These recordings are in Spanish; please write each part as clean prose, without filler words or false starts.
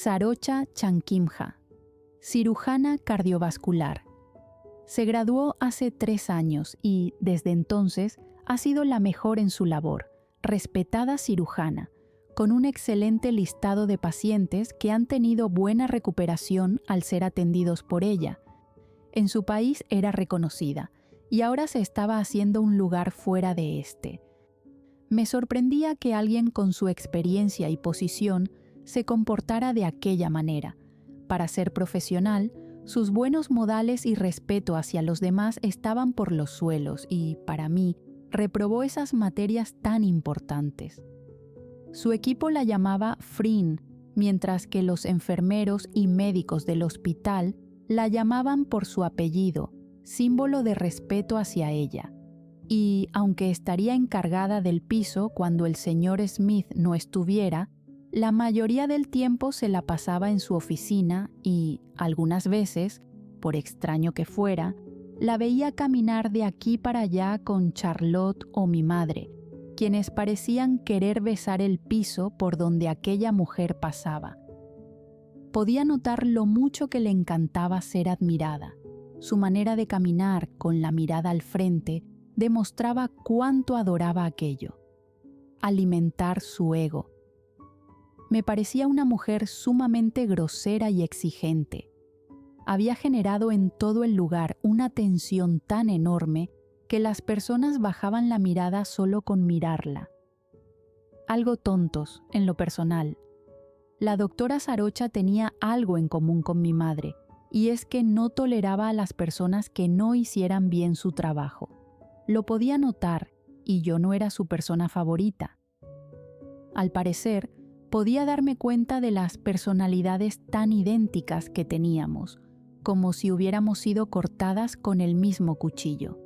Sarocha Chankimha, cirujana cardiovascular. Se graduó hace 3 años y, desde entonces, ha sido la mejor en su labor, respetada cirujana, con un excelente listado de pacientes que han tenido buena recuperación al ser atendidos por ella. En su país era reconocida, y ahora se estaba haciendo un lugar fuera de este. Me sorprendía que alguien con su experiencia y posición se comportara de aquella manera. Para ser profesional, sus buenos modales y respeto hacia los demás estaban por los suelos y, para mí, reprobó esas materias tan importantes. Su equipo la llamaba Frin, mientras que los enfermeros y médicos del hospital la llamaban por su apellido, símbolo de respeto hacia ella. Y, aunque estaría encargada del piso cuando el señor Smith no estuviera, la mayoría del tiempo se la pasaba en su oficina y, algunas veces, por extraño que fuera, la veía caminar de aquí para allá con Charlotte o mi madre, quienes parecían querer besar el piso por donde aquella mujer pasaba. Podía notar lo mucho que le encantaba ser admirada. Su manera de caminar con la mirada al frente demostraba cuánto adoraba aquello. Alimentar su ego. Me parecía una mujer sumamente grosera y exigente. Había generado en todo el lugar una tensión tan enorme que las personas bajaban la mirada solo con mirarla. Algo tontos, en lo personal. La doctora Sarocha tenía algo en común con mi madre, y es que no toleraba a las personas que no hicieran bien su trabajo. Lo podía notar, y yo no era su persona favorita. Al parecer, podía darme cuenta de las personalidades tan idénticas que teníamos, como si hubiéramos sido cortadas con el mismo cuchillo.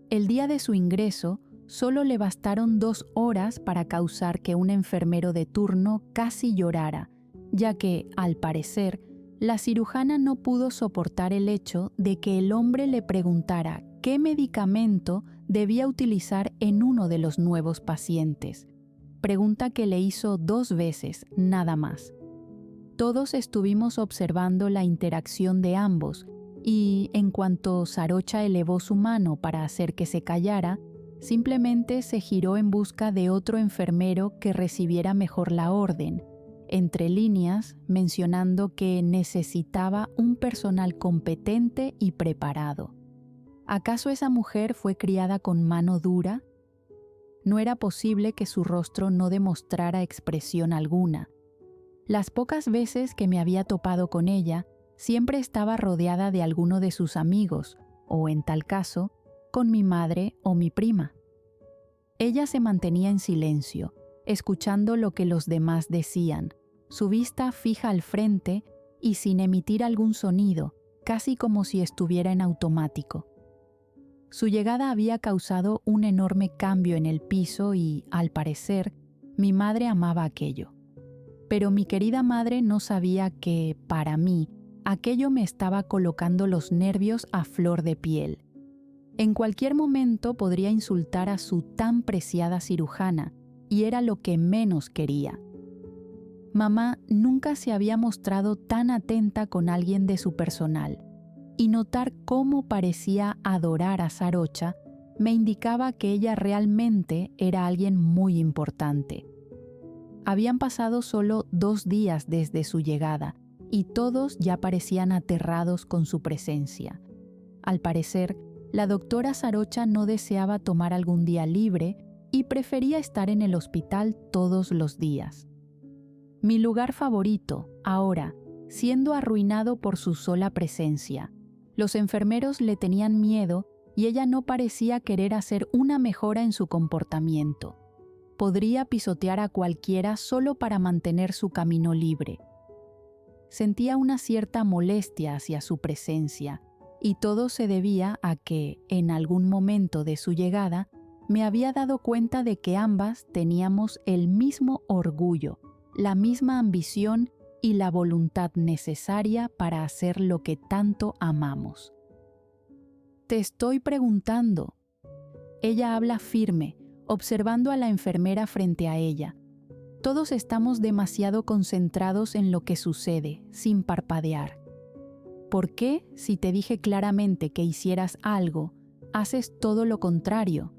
El día de su ingreso, solo le bastaron 2 horas para causar que un enfermero de turno casi llorara, ya que, al parecer, la cirujana no pudo soportar el hecho de que el hombre le preguntara qué medicamento debía utilizar en uno de los nuevos pacientes. Pregunta que le hizo 2 veces, nada más. Todos estuvimos observando la interacción de ambos y, en cuanto Sarocha elevó su mano para hacer que se callara, simplemente se giró en busca de otro enfermero que recibiera mejor la orden, entre líneas mencionando que necesitaba un personal competente y preparado. ¿Acaso esa mujer fue criada con mano dura? No era posible que su rostro no demostrara expresión alguna. Las pocas veces que me había topado con ella, siempre estaba rodeada de alguno de sus amigos, o en tal caso, con mi madre o mi prima. Ella se mantenía en silencio, escuchando lo que los demás decían, su vista fija al frente y sin emitir algún sonido, casi como si estuviera en automático. Su llegada había causado un enorme cambio en el piso y, al parecer, mi madre amaba aquello. Pero mi querida madre no sabía que, para mí, aquello me estaba colocando los nervios a flor de piel. En cualquier momento podría insultar a su tan preciada cirujana, y era lo que menos quería. Mamá nunca se había mostrado tan atenta con alguien de su personal, y notar cómo parecía adorar a Sarocha me indicaba que ella realmente era alguien muy importante. Habían pasado solo 2 días desde su llegada, y todos ya parecían aterrados con su presencia. Al parecer, la doctora Sarocha no deseaba tomar algún día libre y prefería estar en el hospital todos los días. Mi lugar favorito, ahora, siendo arruinado por su sola presencia. Los enfermeros le tenían miedo y ella no parecía querer hacer una mejora en su comportamiento. Podría pisotear a cualquiera solo para mantener su camino libre. Sentía una cierta molestia hacia su presencia, y todo se debía a que, en algún momento de su llegada, me había dado cuenta de que ambas teníamos el mismo orgullo, la misma ambición y la voluntad necesaria para hacer lo que tanto amamos. Te estoy preguntando. Ella habla firme, observando a la enfermera frente a ella. Todos estamos demasiado concentrados en lo que sucede, sin parpadear. ¿Por qué, si te dije claramente que hicieras algo, haces todo lo contrario?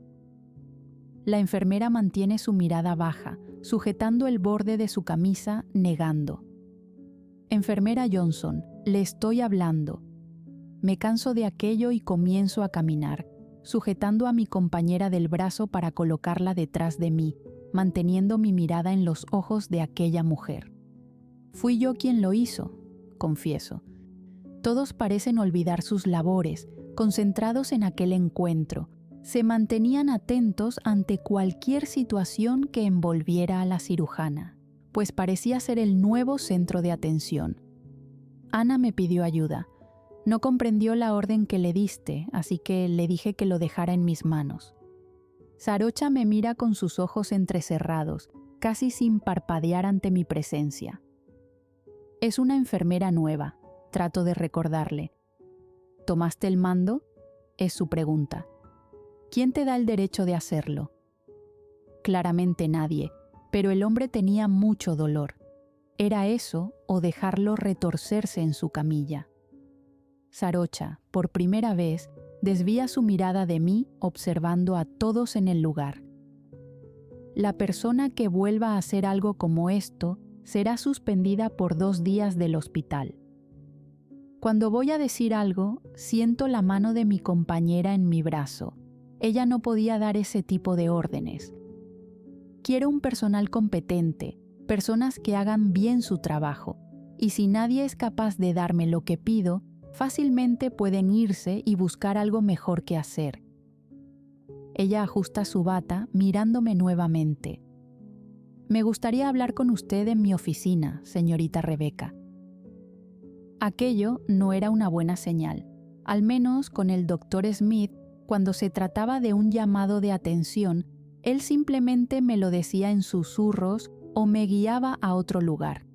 La enfermera mantiene su mirada baja, sujetando el borde de su camisa, negando. Enfermera Johnson, le estoy hablando. Me canso de aquello y comienzo a caminar, sujetando a mi compañera del brazo para colocarla detrás de mí, manteniendo mi mirada en los ojos de aquella mujer. Fui yo quien lo hizo, confieso. Todos parecen olvidar sus labores, concentrados en aquel encuentro. Se mantenían atentos ante cualquier situación que envolviera a la cirujana, pues parecía ser el nuevo centro de atención. Ana me pidió ayuda. No comprendió la orden que le diste, así que le dije que lo dejara en mis manos. Sarocha me mira con sus ojos entrecerrados, casi sin parpadear ante mi presencia. Es una enfermera nueva, trato de recordarle. ¿Tomaste el mando? Es su pregunta. ¿Quién te da el derecho de hacerlo? Claramente nadie, pero el hombre tenía mucho dolor. ¿Era eso o dejarlo retorcerse en su camilla? Sarocha, por primera vez, desvía su mirada de mí observando a todos en el lugar. La persona que vuelva a hacer algo como esto será suspendida por 2 días del hospital. Cuando voy a decir algo, siento la mano de mi compañera en mi brazo. Ella no podía dar ese tipo de órdenes. Quiero un personal competente, personas que hagan bien su trabajo, y si nadie es capaz de darme lo que pido, fácilmente pueden irse y buscar algo mejor que hacer. Ella ajusta su bata mirándome nuevamente. Me gustaría hablar con usted en mi oficina, señorita Rebecca. Aquello no era una buena señal, al menos con el Dr. Smith. Cuando se trataba de un llamado de atención, él simplemente me lo decía en susurros o me guiaba a otro lugar.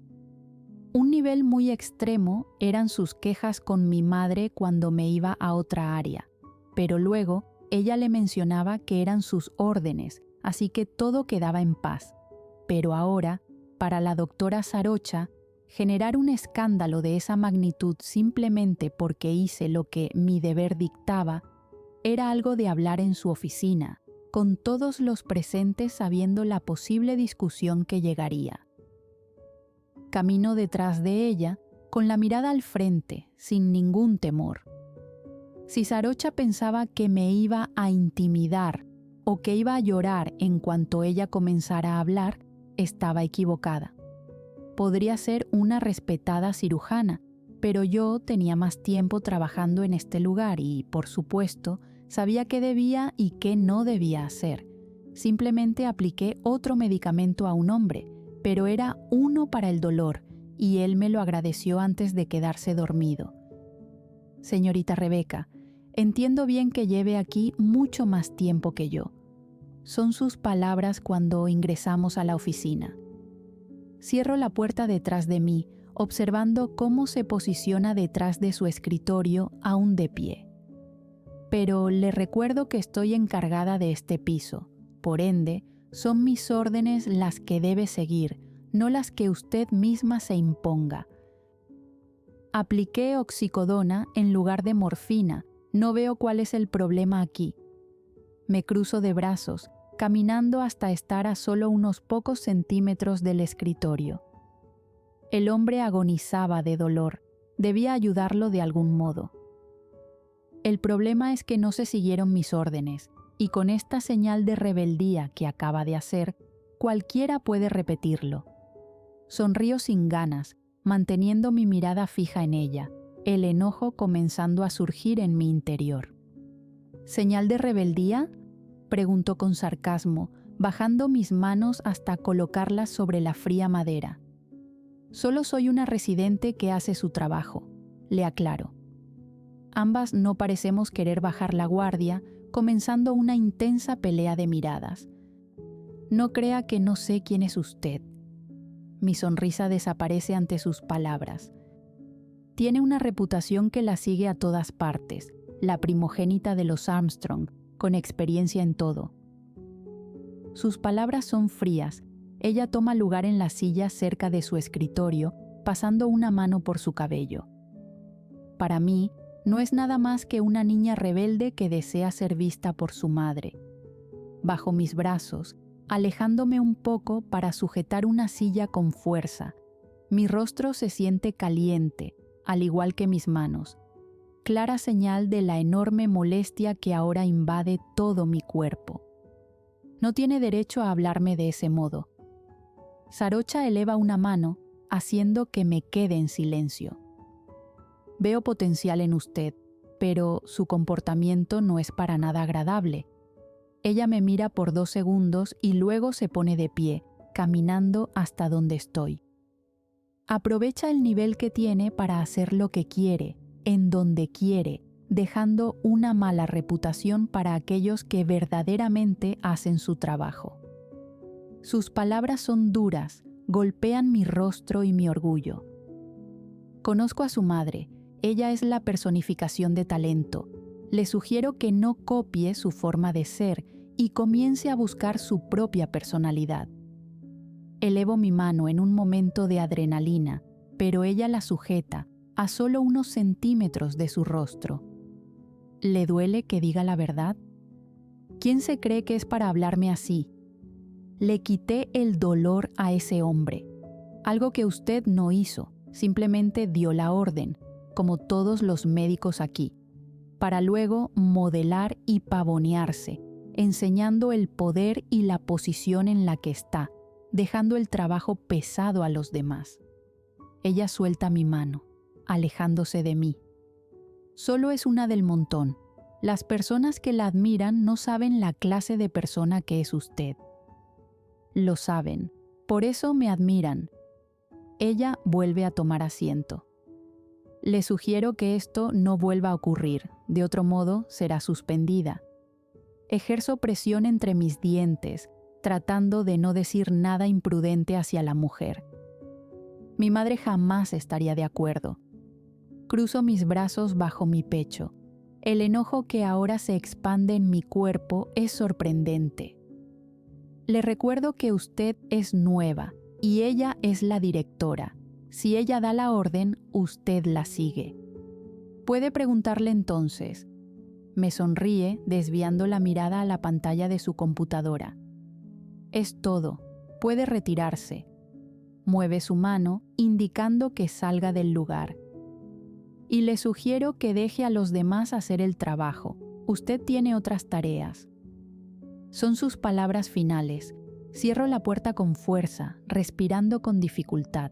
Un nivel muy extremo eran sus quejas con mi madre cuando me iba a otra área, pero luego ella le mencionaba que eran sus órdenes, así que todo quedaba en paz. Pero ahora, para la doctora Sarocha, generar un escándalo de esa magnitud simplemente porque hice lo que mi deber dictaba, era algo de hablar en su oficina, con todos los presentes sabiendo la posible discusión que llegaría. Camino detrás de ella, con la mirada al frente, sin ningún temor. Si Sarocha pensaba que me iba a intimidar o que iba a llorar en cuanto ella comenzara a hablar, estaba equivocada. Podría ser una respetada cirujana, pero yo tenía más tiempo trabajando en este lugar y, por supuesto, sabía qué debía y qué no debía hacer. Simplemente apliqué otro medicamento a un hombre, pero era uno para el dolor, y él me lo agradeció antes de quedarse dormido. Señorita Rebecca, entiendo bien que lleve aquí mucho más tiempo que yo. Son sus palabras cuando ingresamos a la oficina. Cierro la puerta detrás de mí, observando cómo se posiciona detrás de su escritorio aún de pie. Pero le recuerdo que estoy encargada de este piso, por ende, son mis órdenes las que debe seguir, no las que usted misma se imponga. Apliqué oxicodona en lugar de morfina, no veo cuál es el problema aquí. Me cruzo de brazos, caminando hasta estar a solo unos pocos centímetros del escritorio. El hombre agonizaba de dolor, debía ayudarlo de algún modo. El problema es que no se siguieron mis órdenes, y con esta señal de rebeldía que acaba de hacer, cualquiera puede repetirlo. Sonrío sin ganas, manteniendo mi mirada fija en ella, el enojo comenzando a surgir en mi interior. ¿Señal de rebeldía?, preguntó con sarcasmo, bajando mis manos hasta colocarlas sobre la fría madera. Solo soy una residente que hace su trabajo, le aclaro. Ambas no parecemos querer bajar la guardia, comenzando una intensa pelea de miradas. No crea que no sé quién es usted. Mi sonrisa desaparece ante sus palabras. Tiene una reputación que la sigue a todas partes, la primogénita de los Armstrong, con experiencia en todo. Sus palabras son frías, Ella toma lugar en la silla cerca de su escritorio, pasando una mano por su cabello. Para mí, no es nada más que una niña rebelde que desea ser vista por su madre. Bajo mis brazos, alejándome un poco para sujetar una silla con fuerza, mi rostro se siente caliente, al igual que mis manos, clara señal de la enorme molestia que ahora invade todo mi cuerpo. No tiene derecho a hablarme de ese modo. Sarocha eleva una mano, haciendo que me quede en silencio. Veo potencial en usted, pero su comportamiento no es para nada agradable. Ella me mira por 2 segundos y luego se pone de pie, caminando hasta donde estoy. Aprovecha el nivel que tiene para hacer lo que quiere, en donde quiere, dejando una mala reputación para aquellos que verdaderamente hacen su trabajo. Sus palabras son duras, golpean mi rostro y mi orgullo. Conozco a su madre, ella es la personificación de talento. Le sugiero que no copie su forma de ser y comience a buscar su propia personalidad. Elevo mi mano en un momento de adrenalina, pero ella la sujeta a solo unos centímetros de su rostro. ¿Le duele que diga la verdad? ¿Quién se cree que es para hablarme así? Le quité el dolor a ese hombre, algo que usted no hizo, simplemente dio la orden, como todos los médicos aquí, para luego modelar y pavonearse, enseñando el poder y la posición en la que está, dejando el trabajo pesado a los demás. Ella suelta mi mano, alejándose de mí. Solo es una del montón. Las personas que la admiran no saben la clase de persona que es usted. Lo saben, por eso me admiran. Ella vuelve a tomar asiento. Le sugiero que esto no vuelva a ocurrir, de otro modo será suspendida. Ejerzo presión entre mis dientes, tratando de no decir nada imprudente hacia la mujer. Mi madre jamás estaría de acuerdo. Cruzo mis brazos bajo mi pecho. El enojo que ahora se expande en mi cuerpo es sorprendente. Le recuerdo que usted es nueva y ella es la directora. Si ella da la orden, usted la sigue. Puede preguntarle entonces. Me sonríe, desviando la mirada a la pantalla de su computadora. Es todo. Puede retirarse. Mueve su mano, indicando que salga del lugar. Y le sugiero que deje a los demás hacer el trabajo. Usted tiene otras tareas. Son sus palabras finales. Cierro la puerta con fuerza, respirando con dificultad.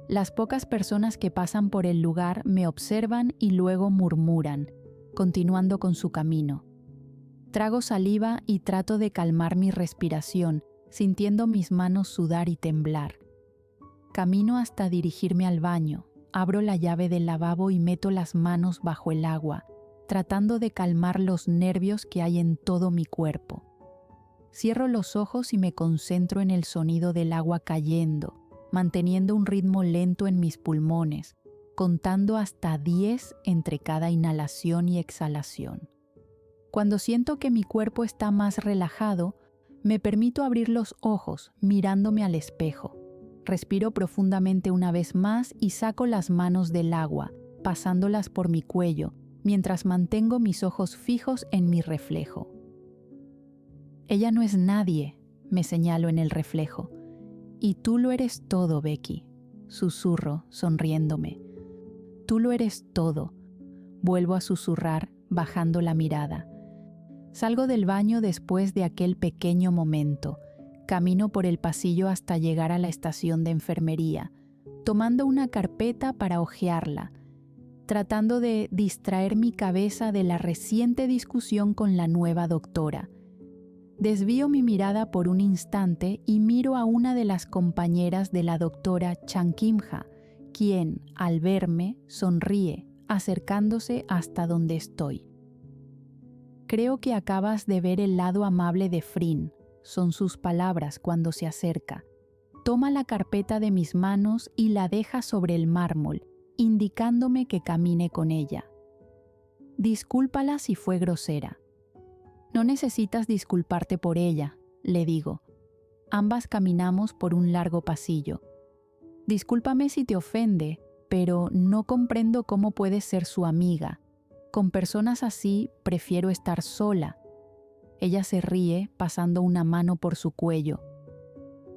Las pocas personas que pasan por el lugar me observan y luego murmuran, continuando con su camino. Trago saliva y trato de calmar mi respiración, sintiendo mis manos sudar y temblar. Camino hasta dirigirme al baño, abro la llave del lavabo y meto las manos bajo el agua, tratando de calmar los nervios que hay en todo mi cuerpo. Cierro los ojos y me concentro en el sonido del agua cayendo, manteniendo un ritmo lento en mis pulmones, contando hasta 10 entre cada inhalación y exhalación. Cuando siento que mi cuerpo está más relajado, me permito abrir los ojos mirándome al espejo. Respiro profundamente una vez más y saco las manos del agua, pasándolas por mi cuello, mientras mantengo mis ojos fijos en mi reflejo. Ella no es nadie, me señalo en el reflejo. Y tú lo eres todo, Becky, susurro, sonriéndome. Tú lo eres todo, vuelvo a susurrar, bajando la mirada. Salgo del baño después de aquel pequeño momento. Camino por el pasillo hasta llegar a la estación de enfermería, tomando una carpeta para hojearla, tratando de distraer mi cabeza de la reciente discusión con la nueva doctora. Desvío mi mirada por un instante y miro a una de las compañeras de la doctora Chankimha, quien, al verme, sonríe, acercándose hasta donde estoy. Creo que acabas de ver el lado amable de Frin, son sus palabras cuando se acerca. Toma la carpeta de mis manos y la deja sobre el mármol, indicándome que camine con ella. Discúlpala si fue grosera. No necesitas disculparte por ella, le digo. ambas caminamos por un largo pasillo. Discúlpame si te ofende, pero no comprendo cómo puedes ser su amiga. Con personas así prefiero estar sola. Ella se ríe, pasando una mano por su cuello.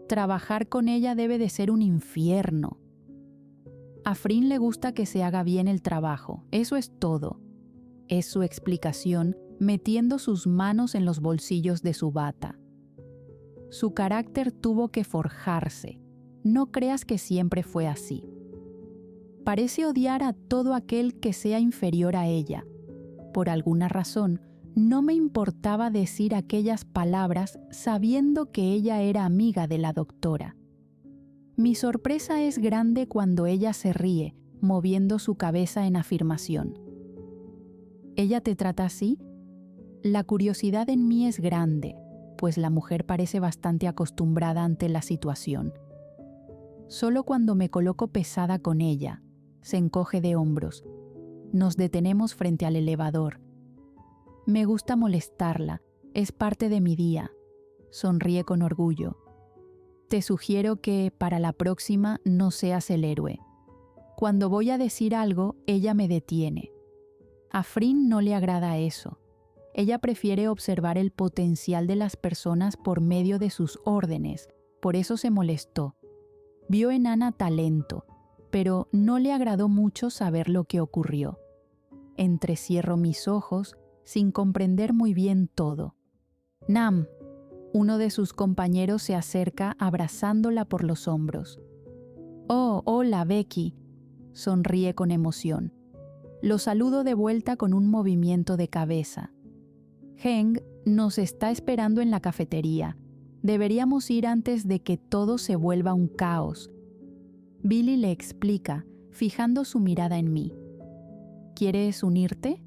Trabajar con ella debe de ser un infierno. A Frin le gusta que se haga bien el trabajo, eso es todo. Es su explicación, metiendo sus manos en los bolsillos de su bata. Su carácter tuvo que forjarse. No creas que siempre fue así. Parece odiar a todo aquel que sea inferior a ella. Por alguna razón, no me importaba decir aquellas palabras sabiendo que ella era amiga de la doctora. Mi sorpresa es grande cuando ella se ríe, moviendo su cabeza en afirmación. ¿Ella te trata así? La curiosidad en mí es grande, pues la mujer parece bastante acostumbrada ante la situación. Solo cuando me coloco pesada con ella, se encoge de hombros. Nos detenemos frente al elevador. Me gusta molestarla, es parte de mi día. Sonríe con orgullo. Te sugiero que para la próxima no seas el héroe. Cuando voy a decir algo, ella me detiene. A Frin no le agrada eso. Ella prefiere observar el potencial de las personas por medio de sus órdenes, por eso se molestó. Vio en Ana talento, pero no le agradó mucho saber lo que ocurrió. Entrecierro mis ojos, sin comprender muy bien todo. Nam, uno de sus compañeros se acerca abrazándola por los hombros. Oh, hola Becky, sonríe con emoción. Lo saludo de vuelta con un movimiento de cabeza. Heng nos está esperando en la cafetería. Deberíamos ir antes de que todo se vuelva un caos. Billy le explica, fijando su mirada en mí. ¿Quieres unirte?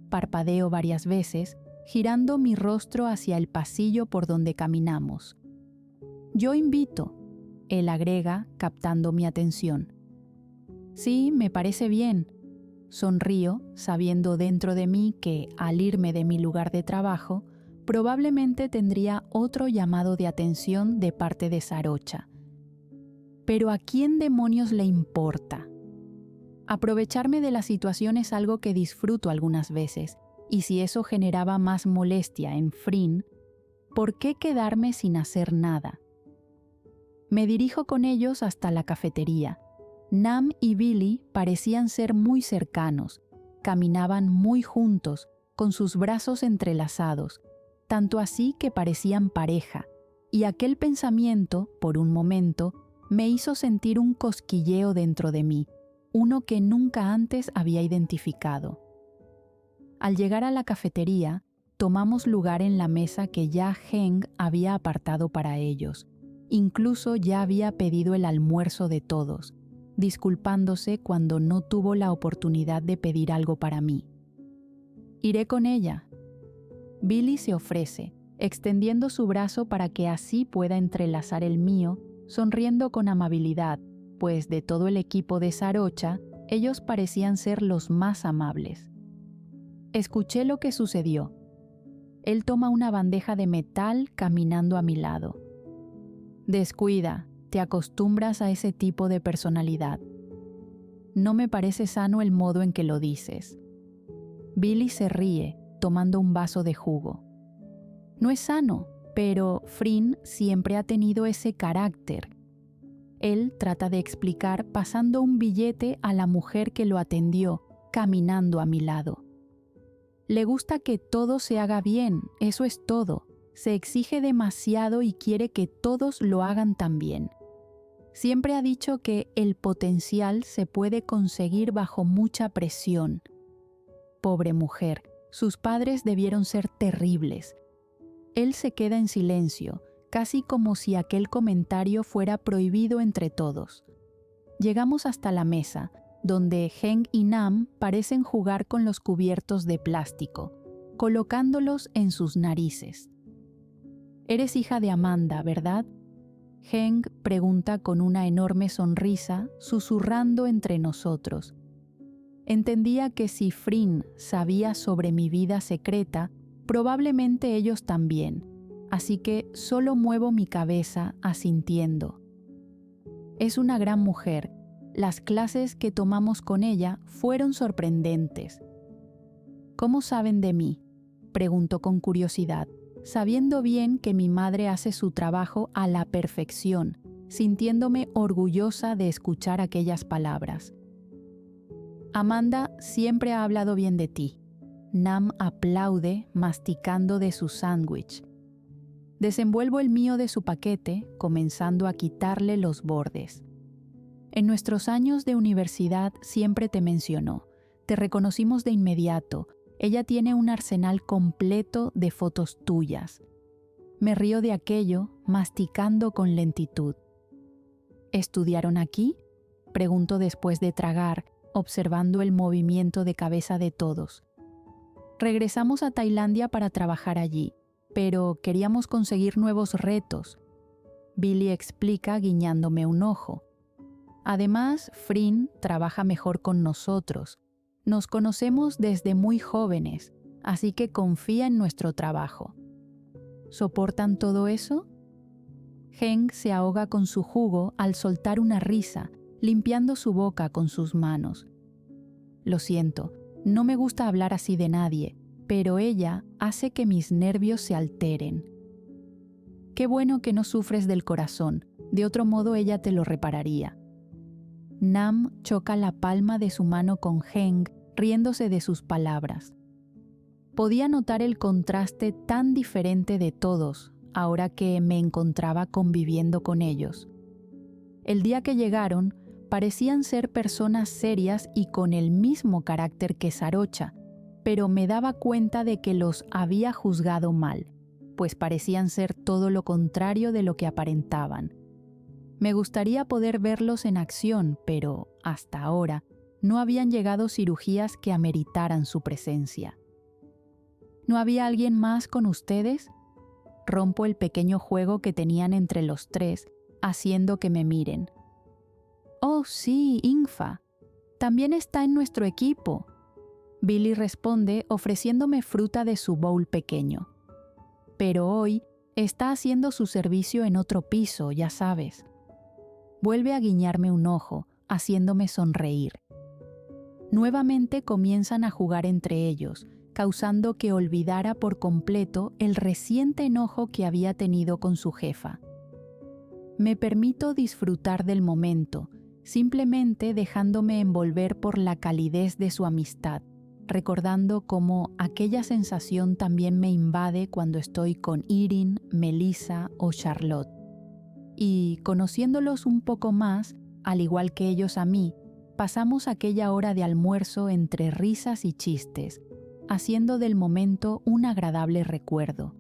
Parpadeo varias veces, girando mi rostro hacia el pasillo por donde caminamos. Yo invito, él agrega, captando mi atención. Sí, me parece bien. Sonrío, sabiendo dentro de mí que, al irme de mi lugar de trabajo, probablemente tendría otro llamado de atención de parte de Sarocha. Pero ¿a quién demonios le importa? Aprovecharme de la situación es algo que disfruto algunas veces, y si eso generaba más molestia en Frin, ¿por qué quedarme sin hacer nada? Me dirijo con ellos hasta la cafetería. Nam y Billy parecían ser muy cercanos, caminaban muy juntos, con sus brazos entrelazados, tanto así que parecían pareja, y aquel pensamiento, por un momento, me hizo sentir un cosquilleo dentro de mí, uno que nunca antes había identificado. Al llegar a la cafetería, tomamos lugar en la mesa que ya Heng había apartado para ellos. Incluso ya había pedido el almuerzo de todos, disculpándose cuando no tuvo la oportunidad de pedir algo para mí. Iré con ella. Billy se ofrece, extendiendo su brazo para que así pueda entrelazar el mío, sonriendo con amabilidad, pues de todo el equipo de Sarocha, ellos parecían ser los más amables. Escuché lo que sucedió. Él toma una bandeja de metal caminando a mi lado. Descuida, te acostumbras a ese tipo de personalidad. No me parece sano el modo en que lo dices. Billy se ríe, tomando un vaso de jugo. No es sano, pero Frin siempre ha tenido ese carácter. Él trata de explicar pasando un billete a la mujer que lo atendió, caminando a mi lado. Le gusta que todo se haga bien, eso es todo. Se exige demasiado y quiere que todos lo hagan también. Siempre ha dicho que el potencial se puede conseguir bajo mucha presión. Pobre mujer, sus padres debieron ser terribles. Él se queda en silencio, casi como si aquel comentario fuera prohibido entre todos. Llegamos hasta la mesa, donde Heng y Nam parecen jugar con los cubiertos de plástico, colocándolos en sus narices. Eres hija de Amanda, ¿verdad? Heng pregunta con una enorme sonrisa, susurrando entre nosotros. Entendía que si Frin sabía sobre mi vida secreta, probablemente ellos también, así que solo muevo mi cabeza asintiendo. Es una gran mujer. Las clases que tomamos con ella fueron sorprendentes. ¿Cómo saben de mí?, preguntó con curiosidad, sabiendo bien que mi madre hace su trabajo a la perfección, sintiéndome orgullosa de escuchar aquellas palabras. Amanda siempre ha hablado bien de ti. Nam aplaude, masticando de su sándwich. Desenvuelvo el mío de su paquete, comenzando a quitarle los bordes. En nuestros años de universidad siempre te mencionó. Te reconocimos de inmediato. Ella tiene un arsenal completo de fotos tuyas. Me río de aquello, masticando con lentitud. ¿Estudiaron aquí?, pregunto después de tragar, observando el movimiento de cabeza de todos. Regresamos a Tailandia para trabajar allí, pero queríamos conseguir nuevos retos. Billy explica guiñándome un ojo. Además, Frin trabaja mejor con nosotros. Nos conocemos desde muy jóvenes, así que confía en nuestro trabajo. ¿Soportan todo eso? Heng se ahoga con su jugo al soltar una risa, limpiando su boca con sus manos. Lo siento, no me gusta hablar así de nadie, pero ella hace que mis nervios se alteren. Qué bueno que no sufres del corazón, de otro modo ella te lo repararía. Nam choca la palma de su mano con Heng, riéndose de sus palabras. Podía notar el contraste tan diferente de todos, ahora que me encontraba conviviendo con ellos. El día que llegaron, parecían ser personas serias y con el mismo carácter que Sarocha, pero me daba cuenta de que los había juzgado mal, pues parecían ser todo lo contrario de lo que aparentaban. Me gustaría poder verlos en acción, pero hasta ahora no habían llegado cirugías que ameritaran su presencia. ¿No había alguien más con ustedes? Rompo el pequeño juego que tenían entre los tres, haciendo que me miren. «Oh, sí, Ingfa. También está en nuestro equipo», Billy responde ofreciéndome fruta de su bowl pequeño. «Pero hoy está haciendo su servicio en otro piso, ya sabes». Vuelve a guiñarme un ojo, haciéndome sonreír. Nuevamente comienzan a jugar entre ellos, causando que olvidara por completo el reciente enojo que había tenido con su jefa. Me permito disfrutar del momento, simplemente dejándome envolver por la calidez de su amistad, recordando cómo aquella sensación también me invade cuando estoy con Erin, Melissa o Charlotte. Y conociéndolos un poco más, al igual que ellos a mí, pasamos aquella hora de almuerzo entre risas y chistes, haciendo del momento un agradable recuerdo.